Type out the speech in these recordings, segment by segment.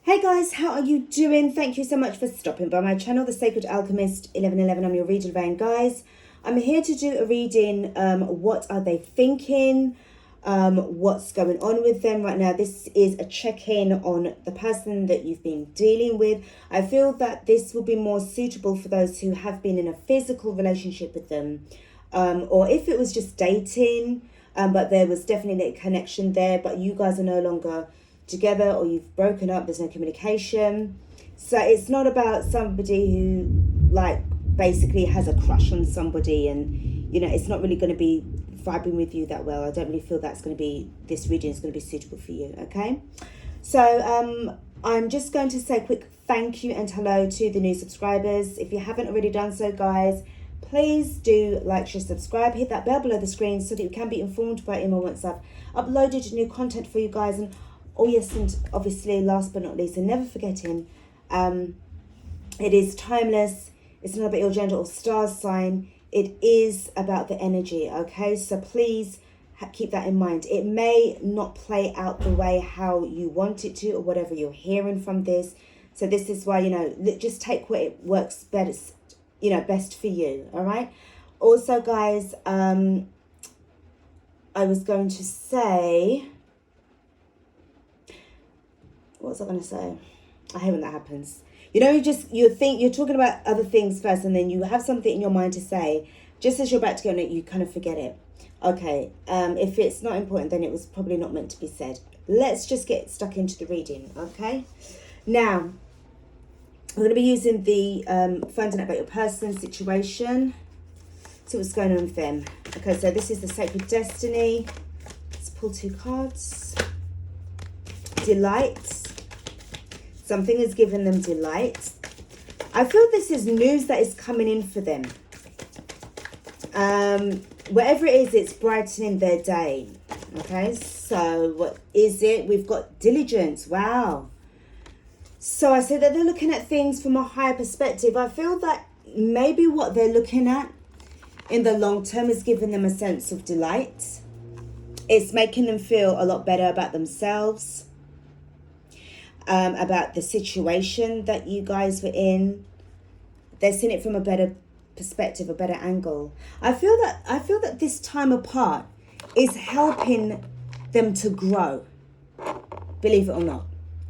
Hey guys, how are you doing? Thank you so much for stopping by my channel, The Sacred Alchemist 1111. I'm your reader, Van. Guys, I'm here to do a reading. What are they thinking? What's going on with them right now? This is a check-in on the person that you've been dealing with. I feel that this will be more suitable for those who have been in a physical relationship with them. Or if it was just dating, but there was definitely a connection there, but you guys are no longer together or you've broken up, there's no communication. So it's not about somebody who like basically has a crush on somebody and you know it's not really going to be vibing with you that well. I don't really feel that's going to be, this reading is going to be suitable for you. Okay, so I'm just going to say a quick thank you and hello to the new subscribers. If you haven't already done so, guys, please do like, share, subscribe, hit that bell below the screen so that you can be informed by email once I've uploaded new content for you guys. And oh yes, and obviously last but not least, and never forgetting, it is timeless. It's not about your gender or star sign. It is about the energy, okay? So please keep that in mind. It may not play out the way how you want it to or whatever you're hearing from this. So this is why, you know, just take what it works best, you know, best for you, all right? Also, guys, I was going to say... what was I going to say? I hate when that happens. You know, you think you're talking about other things first and then you have something in your mind to say. Just as you're about to go on it, you kind of forget it. Okay, if it's not important, then it was probably not meant to be said. Let's just get stuck into the reading, okay? Now, we're going to be using the finding out about your person, situation. See what's going on with them. Okay, so this is the Sacred Destiny. Let's pull two cards. Delight. Something has given them delight. I feel this is news that is coming in for them. Whatever it is, it's brightening their day. Okay, so what is it? We've got diligence. Wow. So I said that they're looking at things from a higher perspective. I feel that maybe what they're looking at in the long term is giving them a sense of delight. It's making them feel a lot better about themselves. About the situation that you guys were in. They're seeing it from a better perspective, a better angle. I feel that this time apart is helping them to grow, believe it or not.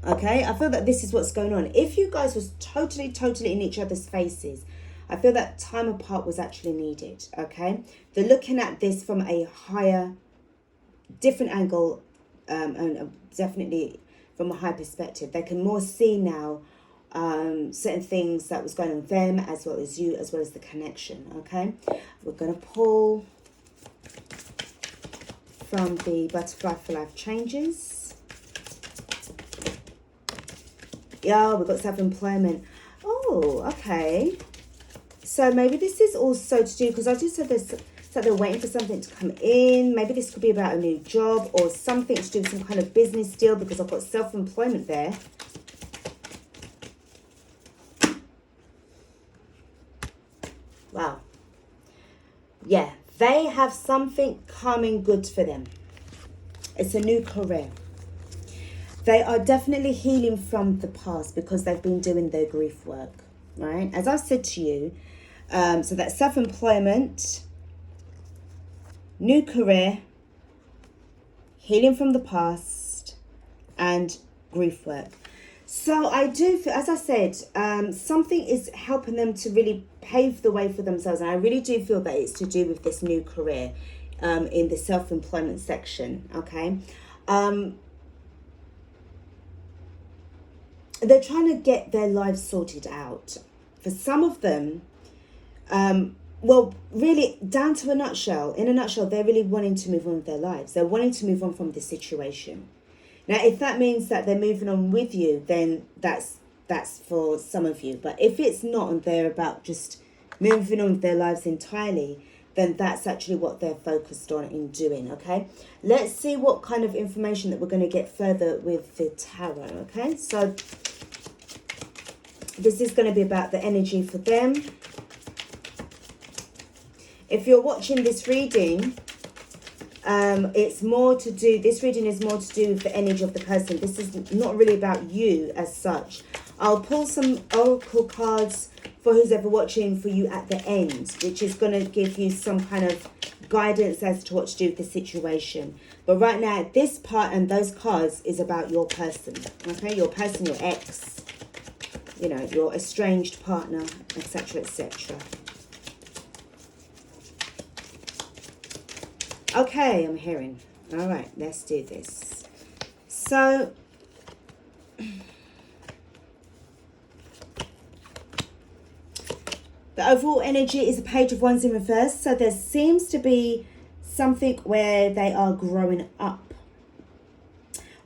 Okay, I feel that this is what's going on. If you guys was totally in each other's faces, I feel that time apart was actually needed. Okay, they're looking at this from a higher, different angle, and definitely from a high perspective. They can more see now certain things that was going on with them, as well as you, as well as the connection. Okay, we're going to pull from the Butterfly for Life Changes. Yeah, we've got self-employment. Oh, okay. So maybe this is also to do, because I just said this, so they're waiting for something to come in. Maybe this could be about a new job or something to do with some kind of business deal, because I've got self-employment there. Wow. Yeah, they have something coming good for them. It's a new career. They are definitely healing from the past because they've been doing their grief work, right? As I said to you, so that's self-employment, new career, healing from the past, and grief work. So I do feel, as I said, something is helping them to really pave the way for themselves. And I really do feel that it's to do with this new career in the self-employment section, okay? They're trying to get their lives sorted out. For some of them, well, really, down to a nutshell, in a nutshell, they're really wanting to move on with their lives. They're wanting to move on from this situation. Now, if that means that they're moving on with you, then that's for some of you. But if it's not, and they're about just moving on with their lives entirely, then that's actually what they're focused on in doing, okay? Let's see what kind of information that we're going to get further with the tarot, okay? So this is going to be about the energy for them. If you're watching this reading, It's more to do, this reading is more to do with the energy of the person. This is not really about you as such. I'll pull some oracle cards for who's ever watching for you at the end, which is going to give you some kind of guidance as to what to do with the situation. But right now, this part and those cards is about your person, okay? Your person, your ex, you know, your estranged partner, etc., etc. Okay, I'm hearing. All right, let's do this. So, the overall energy is a Page of Wands in reverse. So there seems to be something where they are growing up.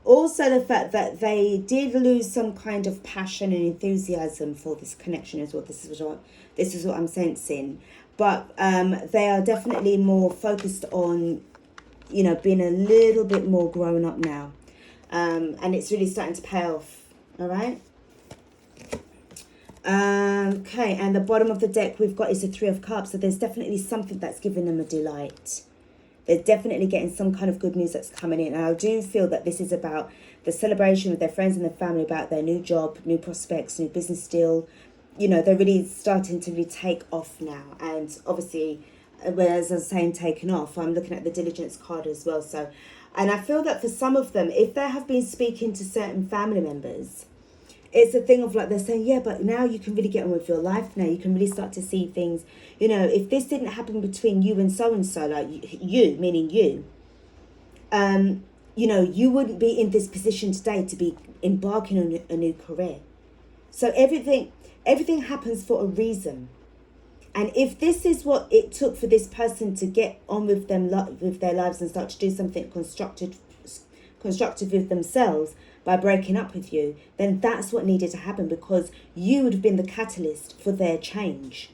Also, the fact that they did lose some kind of passion and enthusiasm for this connection as well. This is what I'm sensing. But they are definitely more focused on, you know, being a little bit more grown up now. And it's really starting to pay off. All right. Okay, and the bottom of the deck we've got is the Three of Cups. So there's definitely something that's giving them a delight. They're definitely getting some kind of good news that's coming in. And I do feel that this is about the celebration with their friends and their family, about their new job, new prospects, new business deal. You know, they're really starting to really take off now. And obviously, as I was saying, taking off, I'm looking at the diligence card as well. So, and I feel that for some of them, if they have been speaking to certain family members, it's a thing of like, they're saying, yeah, but now you can really get on with your life now. You can really start to see things. You know, if this didn't happen between you and so-and-so, like you, meaning you, you know, you wouldn't be in this position today to be embarking on a new career. So everything happens for a reason. And if this is what it took for this person to get on with them, with their lives and start to do something constructive with themselves by breaking up with you, then that's what needed to happen, because you would have been the catalyst for their change.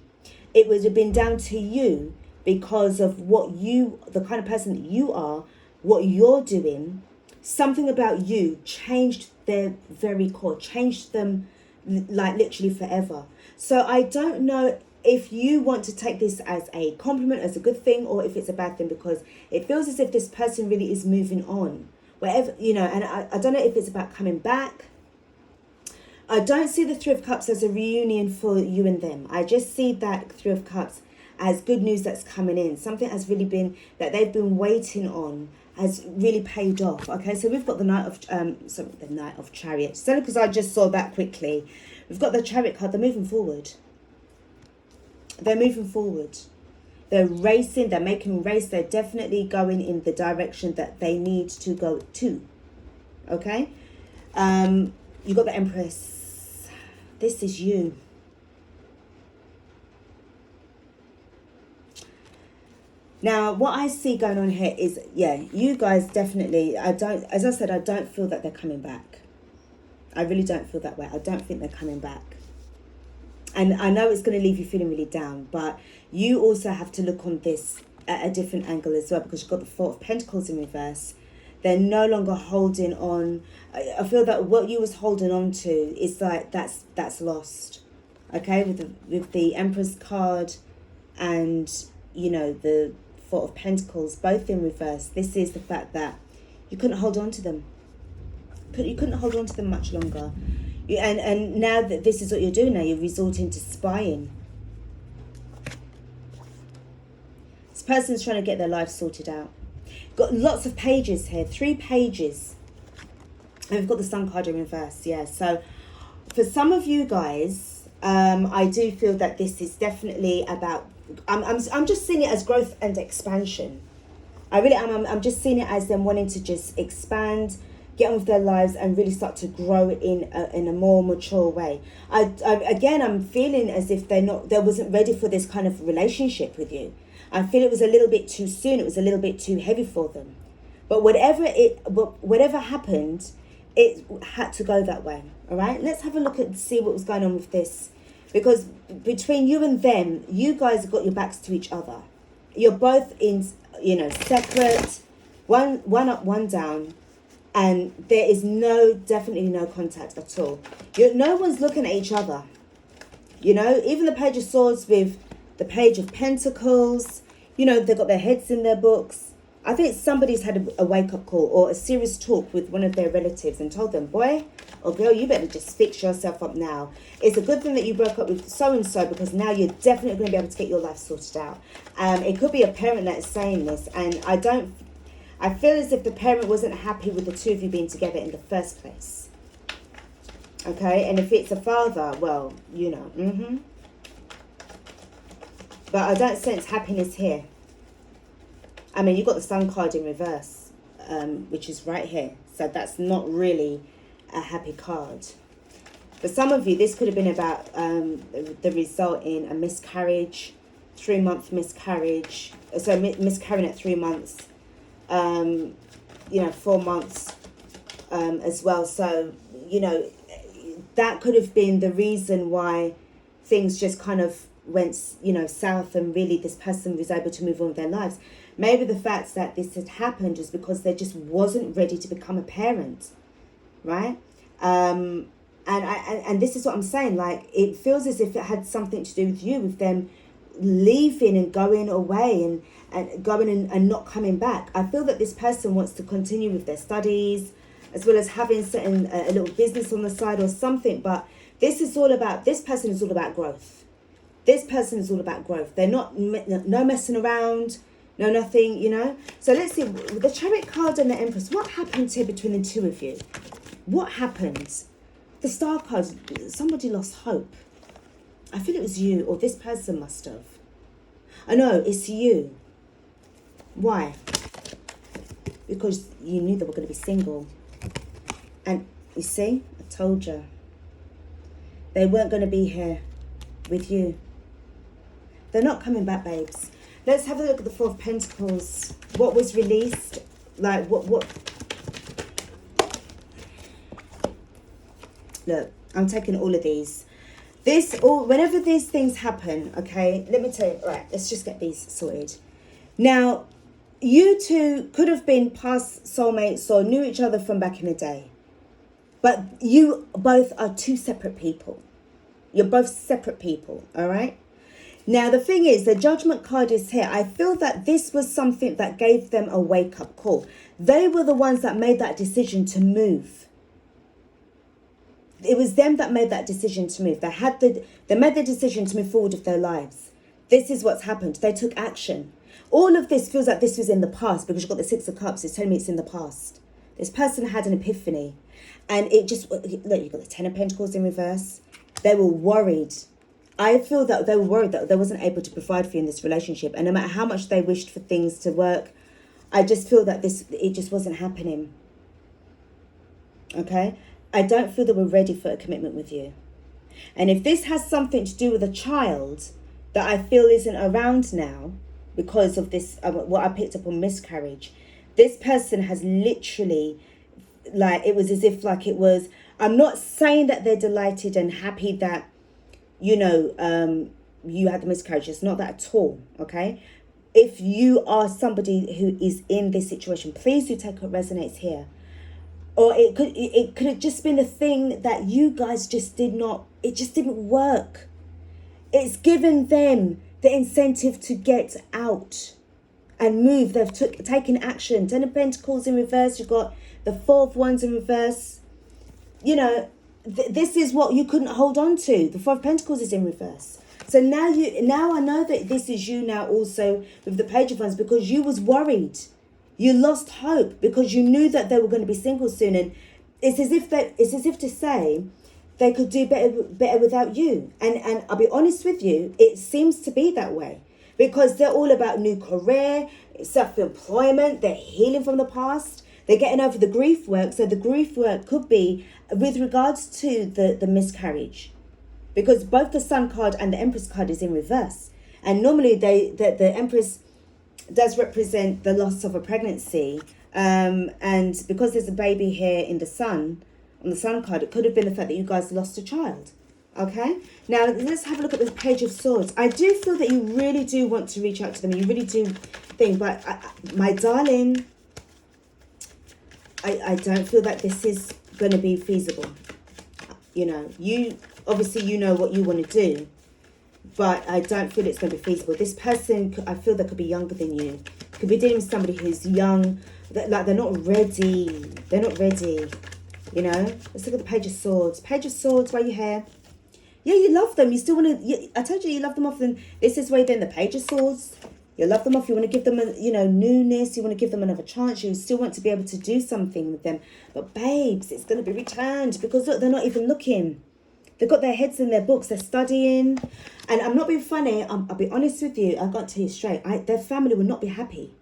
It would have been down to you because of what you, the kind of person that you are, what you're doing. Something about you changed their very core, changed them like literally forever. So I don't know if you want to take this as a compliment, as a good thing, or if it's a bad thing, because it feels as if this person really is moving on. Whatever, you know, and I don't know if it's about coming back. I don't see the Three of Cups as a reunion for you and them. I just see that Three of Cups as good news that's coming in. Something has really been, that they've been waiting on, has really paid off. Okay, so we've got the Knight of Chariots. It's only because I just saw that quickly. We've got the Chariot card. They're moving forward. They're moving forward. They're racing, they're making a race, they're definitely going in the direction that they need to go to. Okay? You got the Empress. This is you. Now, what I see going on here is, yeah, you guys definitely, as I said, I don't feel that they're coming back. I really don't feel that way. I don't think they're coming back. And I know it's going to leave you feeling really down, but you also have to look on this at a different angle as well, because you've got the Four of Pentacles in reverse. They're no longer holding on. I feel that what you was holding on to is like, that's lost. Okay, with the Empress card and, you know, the Four of Pentacles, both in reverse. This is the fact that you couldn't hold on to them. You couldn't hold on to them much longer. And now that this is what you're doing now, you're resorting to spying. This person's trying to get their life sorted out. Got lots of pages here, 3 pages. And we've got the Sun card in reverse, yeah. So for some of you guys, I do feel that this is definitely about, I'm just seeing it as growth and expansion. I really am. I'm just seeing it as them wanting to just expand, get on with their lives, and really start to grow in a more mature way. Again, I'm feeling as if they wasn't ready for this kind of relationship with you. I feel it was a little bit too soon. It was a little bit too heavy for them. But whatever happened, it had to go that way. All right. Let's have a look and see what was going on with this, because between you and them, you guys have got your backs to each other. You're both in, you know, separate, one up, one down. And there is definitely no contact at all. No one's looking at each other. You know, even the Page of Swords with the Page of Pentacles, you know, they've got their heads in their books. I think somebody's had a wake-up call or a serious talk with one of their relatives and told them, boy or girl, you better just fix yourself up now. It's a good thing that you broke up with so-and-so, because now you're definitely going to be able to get your life sorted out. It could be a parent that is saying this, and I feel as if the parent wasn't happy with the two of you being together in the first place. Okay, and if it's a father, well, you know, But I don't sense happiness here. I mean, you've got the Sun card in reverse, which is right here. So that's not really a happy card. For some of you, this could have been about the result in a miscarriage, 3-month miscarriage. So miscarrying at 3 months, 4 months as well. So, that could have been the reason why things just kind of went, south, and really this person was able to move on with their lives. Maybe the fact that this had happened is because they just wasn't ready to become a parent, right? And this is what I'm saying. Like, it feels as if it had something to do with you, with them leaving and going away and going and not coming back. I feel that this person wants to continue with their studies, as well as having a little business on the side or something. But this person is all about growth. This person is all about growth. They're no messing around, no nothing, So let's see, the Chariot card and the Empress. What happened here between the two of you? What happened? The Star card, somebody lost hope. I feel it was you, or this person must have. I know, it's you. Why? Because you knew they were going to be single. And you see, I told you. They weren't going to be here with you. They're not coming back, babes. Let's have a look at the Four of Pentacles. What was released? Like, what? Look, I'm taking all of these. Whenever these things happen, okay, let me tell you, right, let's just get these sorted. Now, you two could have been past soulmates or knew each other from back in the day. But you both are two separate people. You're both separate people, all right? Now, the thing is, the Judgment card is here. I feel that this was something that gave them a wake-up call. They were the ones that made that decision to move. It was them that made that decision to move. They made the decision to move forward with their lives. This is what's happened. They took action. All of this feels like this was in the past, because you've got the Six of Cups. It's telling me it's in the past. This person had an epiphany. And it just, look, you've got the Ten of Pentacles in reverse. They were worried. I feel that they were worried that they wasn't able to provide for you in this relationship. And no matter how much they wished for things to work, I just feel that it just wasn't happening. Okay? I don't feel that we're ready for a commitment with you. And if this has something to do with a child that I feel isn't around now because of this, what I picked up on miscarriage, this person has literally, like, it was as if like it was, I'm not saying that they're delighted and happy that, you had the miscarriage. It's not that at all, okay? If you are somebody who is in this situation, please do take what resonates here. Or it could have just been a thing that you guys just it just didn't work. It's given them the incentive to get out and move. They've taken action. Ten of Pentacles in reverse. You've got the Four of Wands in reverse. This is what you couldn't hold on to. The Four of Pentacles is in reverse. So now I know that this is you now also with the Page of Wands, because you was worried. You lost hope because you knew that they were going to be single soon, and it's as if to say they could do better without you. And I'll be honest with you, it seems to be that way, because they're all about new career, self-employment, they're healing from the past, they're getting over the grief work. So the grief work could be with regards to the miscarriage, because both the Sun card and the Empress card is in reverse. And normally the Empress does represent the loss of a pregnancy, and because there's a baby here in the Sun, on the Sun card, it could have been the fact that you guys lost a child. Okay, now let's have a look at the Page of Swords. I do feel that you really do want to reach out to them. You really do think, but my darling, I don't feel that this is going to be feasible. You obviously know what you want to do, but I don't feel it's going to be feasible. This person, I feel they could be younger than you. Could be dealing with somebody who's young, like they're not ready. They're not ready, you know. Let's look at the Page of Swords. Page of Swords, why you here? Yeah, you love them. You still want to, I told you you love them off. Then this is where then the Page of Swords. You love them off. You want to give them, newness. You want to give them another chance. You still want to be able to do something with them. But babes, it's going to be returned because look, they're not even looking. They've got their heads in their books. They're studying. And I'm not being funny. I'll be honest with you. I've got to tell you straight. Their family will not be happy.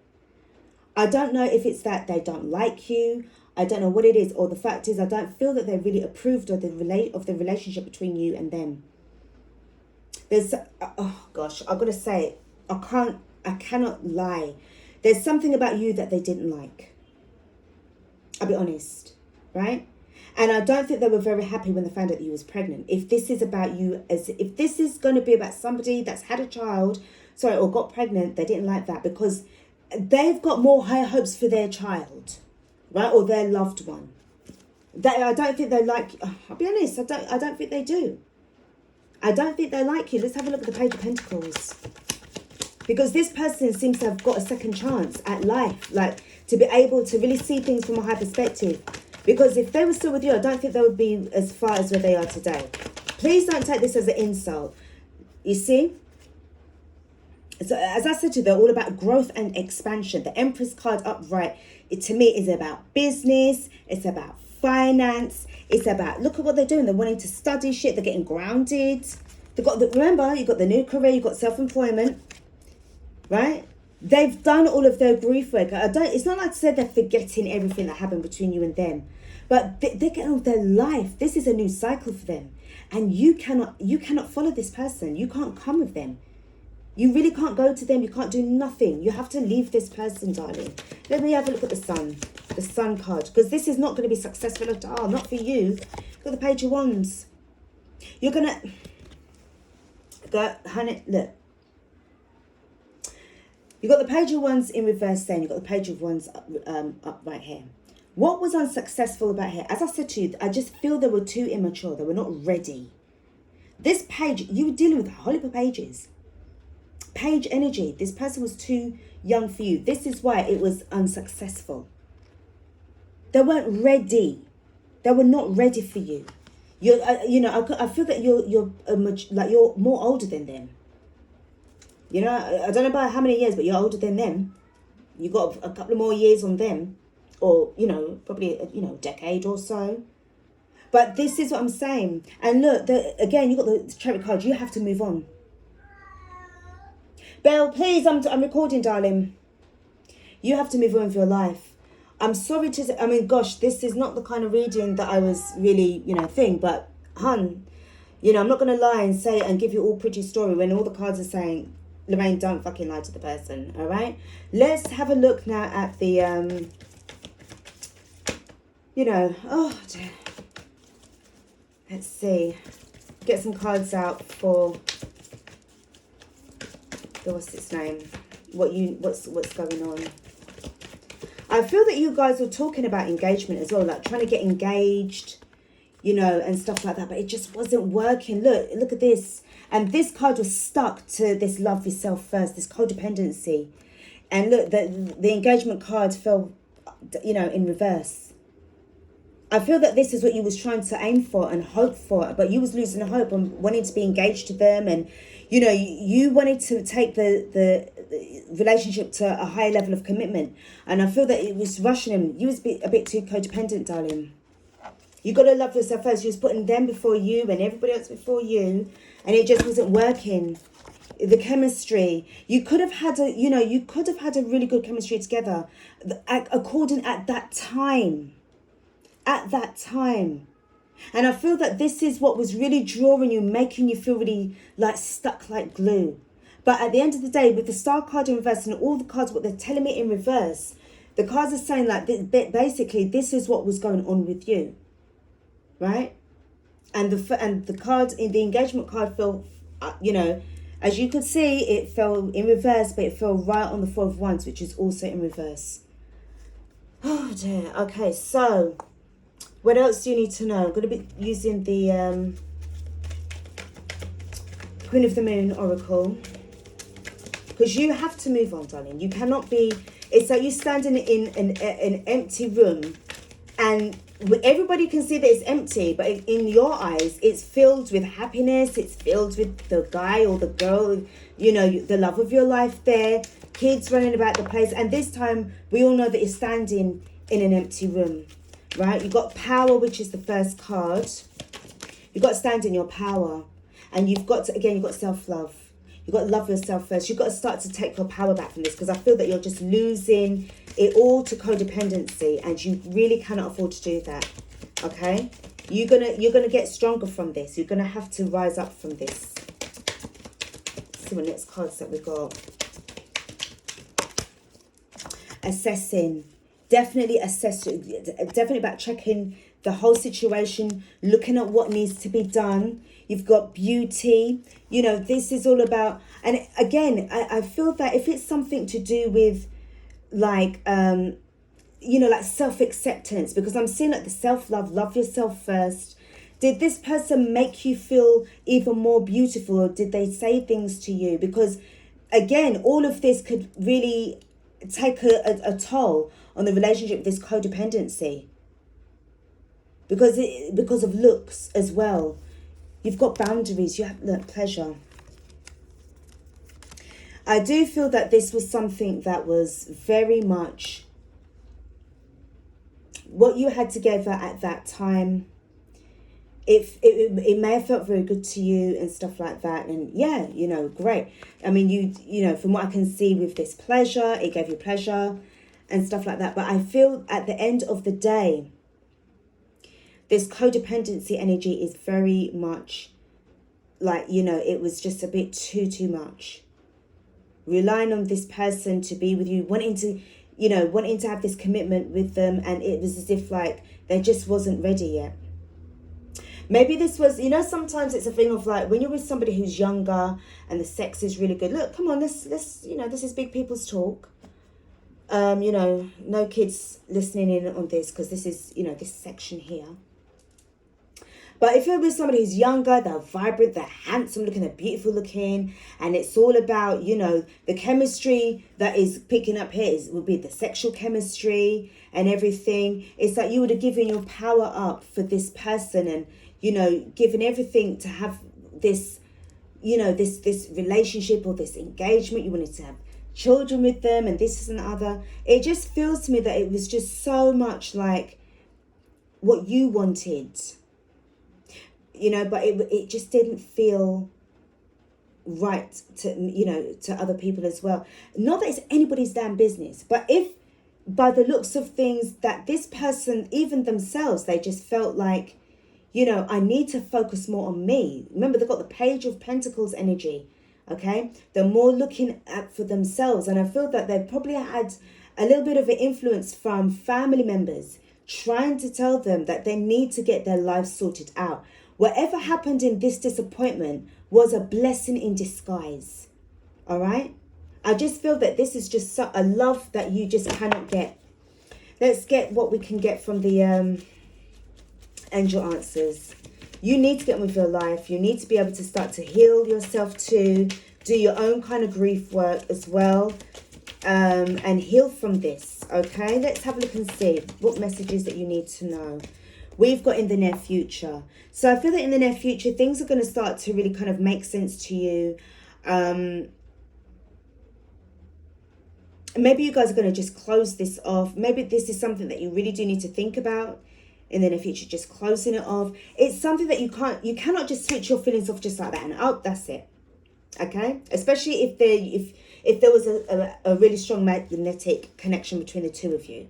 I don't know if it's that they don't like you. I don't know what it is. Or the fact is I don't feel that they're really approved of the relationship between you and them. There's, oh gosh, I've got to say, I cannot lie. There's something about you that they didn't like. I'll be honest, right? And I don't think they were very happy when they found out that you was pregnant. If this is about you, if this is going to be about somebody that's had a child, or got pregnant, they didn't like that because they've got more high hopes for their child, right? Or their loved one. I don't think they like, I'll be honest, I don't think they do. I don't think they like you. Let's have a look at the Page of Pentacles. Because this person seems to have got a second chance at life, like to be able to really see things from a high perspective. Because if they were still with you, I don't think they would be as far as where they are today. Please don't take this as an insult. You see? So as I said to you, they're all about growth and expansion. The Empress card upright, to me, is about business. It's about finance. It's about, look at what they're doing. They're wanting to study shit. They're getting grounded. Remember, you've got the new career. You've got self-employment. Right? They've done all of their grief work. It's not like I said they're forgetting everything that happened between you and them. But they're getting on with their life. This is a new cycle for them. And you cannot follow this person. You can't come with them. You really can't go to them. You can't do nothing. You have to leave this person, darling. Let me have a look at the Sun. The Sun card. Because this is not going to be successful at all. Not for you. Look at the Page of Wands. You're going to... Honey, look. You've got the Page of Wands in reverse then. You've got the Page of Wands up right here. What was unsuccessful about here? As I said to you, I just feel they were too immature. They were not ready. This page, you were dealing with a whole heap of pages. Page energy. This person was too young for you. This is why it was unsuccessful. They weren't ready. They were not ready for you. I feel that you're more older than them. You know, I don't know about how many years, but you're older than them. You got a couple of more years on them, or probably a decade or so. But this is what I'm saying. And look, again, you got the Chariot card. You have to move on. Belle, please, I'm recording, darling. You have to move on with your life. I'm sorry to say, I mean, gosh, this is not the kind of reading that I was really, but, hun, I'm not going to lie and say and give you all pretty story when all the cards are saying, Lorraine, don't fucking lie to the person, all right? Let's have a look now at the, oh, dear. Let's see. Get some cards out for what's its name? What's going on? I feel that you guys were talking about engagement as well, like trying to get engaged, and stuff like that, but it just wasn't working. Look at this. And this card was stuck to this love yourself first, this codependency. And look, the engagement card fell, in reverse. I feel that this is what you was trying to aim for and hope for, but you was losing hope and wanting to be engaged to them. And, you wanted to take the relationship to a higher level of commitment. And I feel that it was rushing him. You was a bit too codependent, darling. You got to love yourself first. You was putting them before you and everybody else before you. And it just wasn't working. The chemistry. You could have had a really good chemistry together. According at that time. At that time. And I feel that this is what was really drawing you, making you feel really like stuck like glue. But at the end of the day, with the Star card in reverse and all the cards, what they're telling me in reverse, the cards are saying like, basically, this is what was going on with you. Right? And the card, in the engagement card fell, as you could see, it fell in reverse, but it fell right on the Four of Wands, which is also in reverse. Oh dear. Okay, so what else do you need to know? I'm going to be using the Queen of the Moon Oracle. Because you have to move on, darling. You cannot be, it's like you standing in an empty room and everybody can see that it's empty, but in your eyes, it's filled with happiness. It's filled with the guy or the girl, you know, the love of your life there, kids running about the place. And this time, we all know that you're standing in an empty room, right? You've got power, which is the first card. You've got to stand in your power. And you've got to, again, you've got self-love. You've got to love yourself first. You've got to start to take your power back from this, because I feel that you're just losing it all to codependency, and you really cannot afford to do that. Okay? You're gonna get stronger from this. You're gonna have to rise up from this. Let's see what next cards that we got. Assessing. Definitely about checking the whole situation, looking at what needs to be done. You've got beauty. You know, this is all about, and again, I feel that if it's something to do with like, you know, like self-acceptance, because I'm seeing like the self-love, love yourself first. Did this person make you feel even more beautiful, or did they say things to you? Because again, all of this could really take a toll on the relationship, this codependency, because of looks as well. You've got boundaries, you have pleasure. I do feel that this was something that was very much what you had together at that time. It may have felt very good to you and stuff like that. And yeah, you know, great. I mean, you know, from what I can see with this pleasure, it gave you pleasure and stuff like that. But I feel at the end of the day, this codependency energy is very much like, you know, it was just a bit too much. Relying on this person to be with you, wanting to have this commitment with them, and it was as if like they just wasn't ready yet. Maybe this was, you know, sometimes it's a thing of like when you're with somebody who's younger and the sex is really good. Look, come on, let's you know, this is big people's talk. You know, no kids listening in on this, because this is, you know, this section here. But if you're with somebody who's younger, they're vibrant, they're handsome looking, they're beautiful looking, and it's all about, you know, the chemistry that is picking up here would be the sexual chemistry and everything. It's like you would have given your power up for this person, and, you know, given everything to have this, you know, this relationship or this engagement. You wanted to have children with them and this and other. It just feels to me that it was just so much like what you wanted. You know, but it just didn't feel right to, you know, to other people as well. Not that it's anybody's damn business, but if by the looks of things that this person, even themselves, they just felt like, you know, I need to focus more on me. Remember, they've got the Page of Pentacles energy, okay? They're more looking at for themselves. And I feel that they probably had a little bit of an influence from family members trying to tell them that they need to get their lives sorted out. Whatever happened in this disappointment was a blessing in disguise. All right? I just feel that this is just a love that you just cannot get. Let's get what we can get from the angel answers. You need to get on with your life. You need to be able to start to heal yourself too. Do your own kind of grief work as well. And heal from this. Okay? Let's have a look and see what messages that you need to know. We've got in the near future. So I feel that in the near future, things are going to start to really kind of make sense to you. Maybe you guys are going to just close this off. Maybe this is something that you really do need to think about in the near future, just closing it off. It's something that you cannot just switch your feelings off just like that and oh, that's it. Okay? Especially if there was a really strong magnetic connection between the two of you.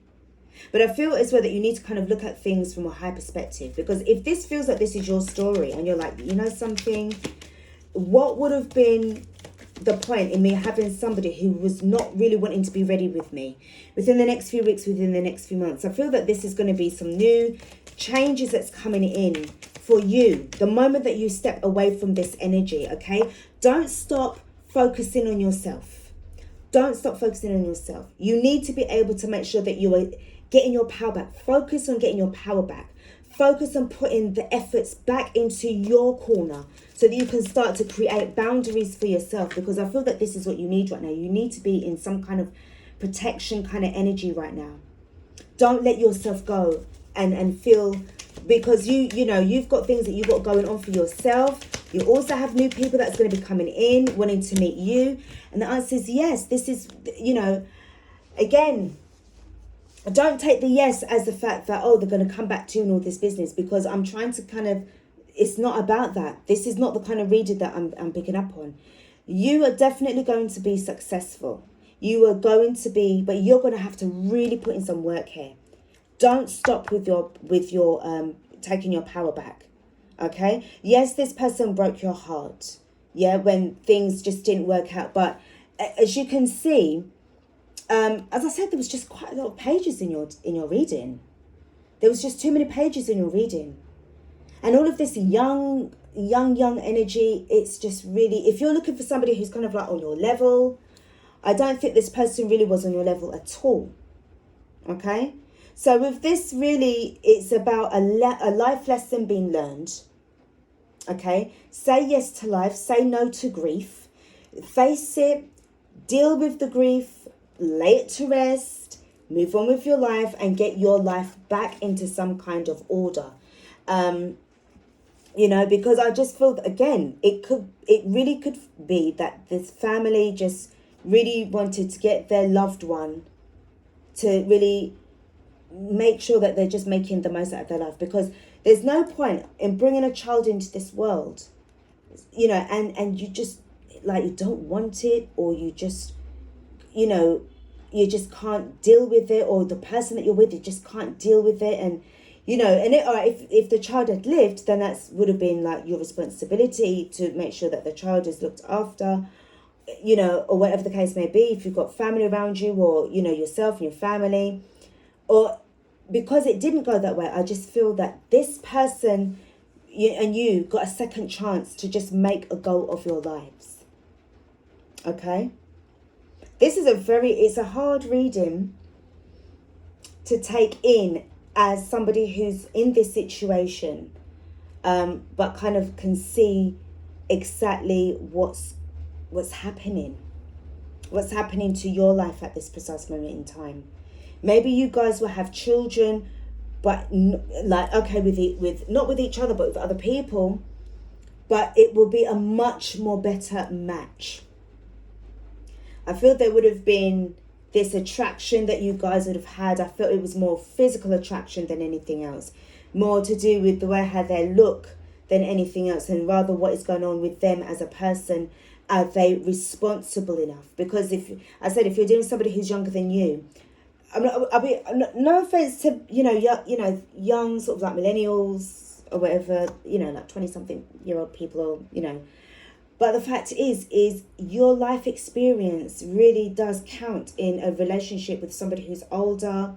But I feel as well that you need to kind of look at things from a high perspective. Because if this feels like this is your story and you're like, you know something, what would have been the point in me having somebody who was not really wanting to be ready with me within the next few weeks, within the next few months? I feel that this is going to be some new changes that's coming in for you. The moment that you step away from this energy, okay? Don't stop focusing on yourself. Don't stop focusing on yourself. You need to be able to make sure that you are getting your power back. Focus on getting your power back. focus on putting the efforts back into your corner so that you can start to create boundaries for yourself, because I feel that this is what you need right now. You need to be in some kind of protection kind of energy right now. Don't let yourself go and feel, because you've got things that you've got going on for yourself. You also have new people that's going to be coming in wanting to meet you, and the answer is yes. This is, again, don't take the yes as the fact that, oh, they're going to come back to you and all this business, because I'm trying to kind of, it's not about that. This is not the kind of reader that I'm picking up on. You are definitely going to be successful. You are going to be, but you're going to have to really put in some work here. Don't stop with your taking your power back. Okay? Yes, this person broke your heart. Yeah, when things just didn't work out. But as you can see, as I said, there was just quite a lot of pages in your reading. There was just too many pages in your reading. And all of this young energy, it's just really, if you're looking for somebody who's kind of like on your level, I don't think this person really was on your level at all. Okay? So with this, really, it's about a life lesson being learned. Okay? Say yes to life. Say no to grief. Face it. Deal with the grief. Lay it to rest. Move on with your life and get your life back into some kind of order. Because I just feel that, again, it really could be that this family just really wanted to get their loved one to really make sure that they're just making the most out of their life, because there's no point in bringing a child into this world, and you just, like, you don't want it, or you just, you just can't deal with it, or the person that you're with, you just can't deal with it, and if the child had lived, then that would have been like your responsibility to make sure that the child is looked after, or whatever the case may be, if you've got family around you, or, yourself and your family. Or because it didn't go that way, I just feel that this person and you got a second chance to just make a go of your lives. Okay? This is it's a hard reading to take in as somebody who's in this situation, but kind of can see exactly what's happening to your life at this precise moment in time. Maybe you guys will have children, but with not with each other, but with other people. But it will be a much more better match. I feel there would have been this attraction that you guys would have had. I felt it was more physical attraction than anything else, more to do with the way how they look than anything else, and rather what is going on with them as a person. Are they responsible enough? Because if you're dealing with somebody who's younger than you, I'll be no offense to young sort of like millennials or whatever, like 20-something-year-old people, or but the fact is your life experience really does count in a relationship with somebody who's older,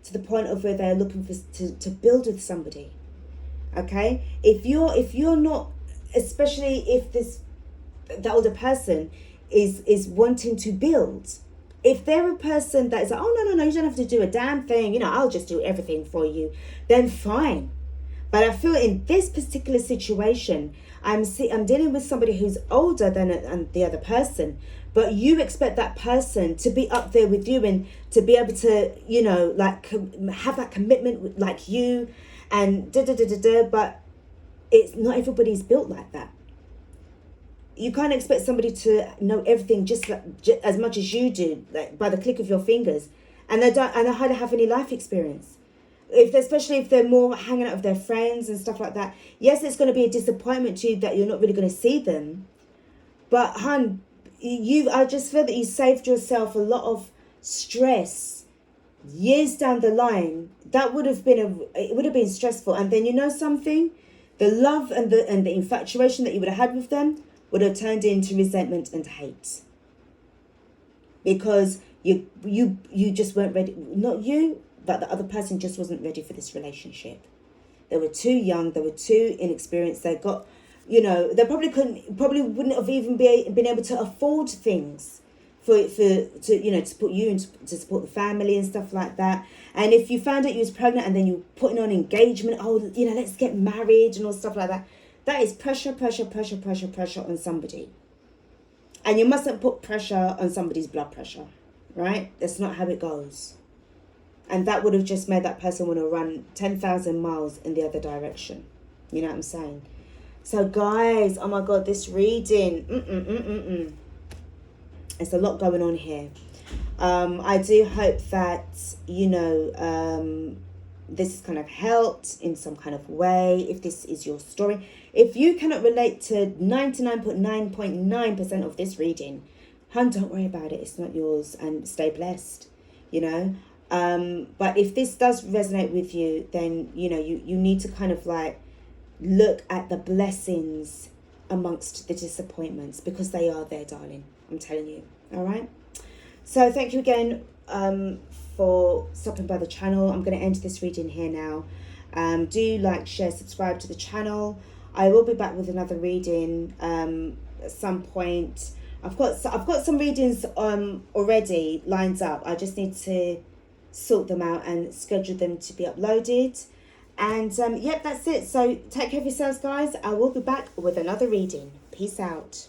to the point of where they're looking to build with somebody. Okay, if you're not, especially if the older person is wanting to build. If they're a person that is like, oh, no, you don't have to do a damn thing, I'll just do everything for you, then fine. But I feel in this particular situation, I'm dealing with somebody who's older than the other person, but you expect that person to be up there with you and to be able to, have that commitment with, like you, and but it's not everybody's built like that. You can't expect somebody to know everything just as much as you do, like by the click of your fingers, and they hardly have any life experience. Especially if they're more hanging out with their friends and stuff like that. Yes, it's going to be a disappointment to you that you're not really going to see them, but I just feel that you saved yourself a lot of stress years down the line. That would have been stressful, and then something, the love and the infatuation that you would have had with them would have turned into resentment and hate, because you just weren't ready. Not you, but the other person just wasn't ready for this relationship. They were too young. They were too inexperienced. They they probably wouldn't have even been able to afford things to support you and to support the family and stuff like that. And if you found out you was pregnant and then you're putting on engagement, let's get married and all stuff like that, that is pressure on somebody. And you mustn't put pressure on somebody's blood pressure, right? That's not how it goes. And that would have just made that person want to run 10,000 miles in the other direction. You know what I'm saying? So guys, oh my God, this reading, There's a lot going on here. I do hope that, this has kind of helped in some kind of way. If this is your story, if you cannot relate to 99.9% of this reading, don't worry about it. It's not yours, and stay blessed, But if this does resonate with you, then, you need to kind of like look at the blessings amongst the disappointments, because they are there, darling. I'm telling you. All right. So thank you again for stopping by the channel. I'm going to end this reading here now. Do like, share, subscribe to the channel. I will be back with another reading at some point. I've got some readings already lined up. I just need to sort them out and schedule them to be uploaded. And yep, that's it. So take care of yourselves, guys. I will be back with another reading. Peace out.